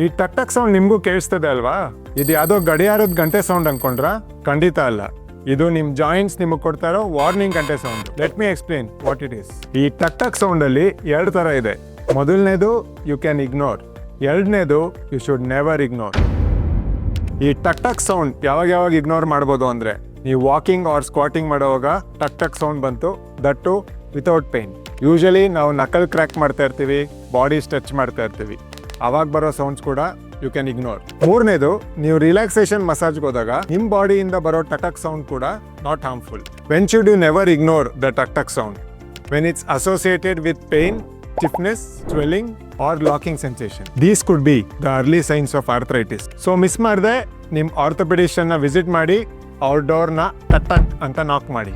ಈ ಟಕ್ ಟಕ್ ಸೌಂಡ್ ನಿಮಗೂ ಕೇಳಿಸ್ತದೆ ಅಲ್ವಾ? ಇದು ಯಾವುದೋ ಗಡಿಯಾರದ ಗಂಟೆ ಸೌಂಡ್ ಅನ್ಕೊಂಡ್ರಾ? ಖಂಡಿತ ಅಲ್ಲ. ಇದು ನಿಮ್ಮ ಜಾಯಿಂಟ್ಸ್ ನಿಮಗೆ ಕೊಡ್ತಾ ಇರೋ ವಾರ್ನಿಂಗ್ ಗಂಟೆ sound. Let me explain what it is. ಈ ಟಕ್ ಟಕ್ ಸೌಂಡಲ್ಲಿ 2 ಥರ ಇದೆ. ಮೊದಲನೇದು ಯು ಕ್ಯಾನ್ ಇಗ್ನೋರ್, ಎರಡನೇದು ಯು ಶುಡ್ ನೆವರ್ ಇಗ್ನೋರ್. ಈ ಟಕ್ ಟಕ್ ಸೌಂಡ್ ಯಾವಾಗ ಇಗ್ನೋರ್ ಮಾಡ್ಬೋದು ಅಂದರೆ, ನೀವು ವಾಕಿಂಗ್ ಆರ್ ಸ್ಕ್ವಾಟಿಂಗ್ ಮಾಡೋವಾಗ ಟಕ್ ಟಕ್ ಸೌಂಡ್ ಬಂತು, ದಟ್ಟು ವಿತೌಟ್ ಪೇನ್. ಯೂಶಲಿ ನಾವು ನಕಲ್ ಕ್ರ್ಯಾಕ್ ಮಾಡ್ತಾ ಇರ್ತೀವಿ, ಬಾಡಿ ಸ್ಟ್ರೆಚ್ ಮಾಡ್ತಾ ಇರ್ತೀವಿ, ಅವಾಗ ಬರೋ ಸೌಂಡ್ಸ್ ಕೂಡ ಯು ಕ್ಯಾನ್ ಇಗ್ನೋರ್. ಮೂರನೇದು, ನೀವು ರಿಲ್ಯಾಕ್ಸೇಷನ್ ಮಸಾಜ್ಗೆ ಹೋದಾಗ ನಿಮ್ಮ ಬಾಡಿಯಿಂದ ಬರೋ ಟಕ್ ಟಕ್ ಸೌಂಡ್ ಕೂಡ not harmful. When should you never ignore the ಟಕ್ ಟಕ್ sound? When it's associated with pain, stiffness, swelling or locking sensation. These could be the early signs of arthritis. So miss ಮಾಡದೆ ನಿಮ್ಮ ಆರ್ಥೋಪೆಡಿಷಿಯನ್ನ ವಿಸಿಟ್ ಮಾಡಿ, ಅವ್ರ ಡೋರ್ನ ಟಕ್ ಟಕ್ ಅಂತ ನಾಕ್ ಮಾಡಿ.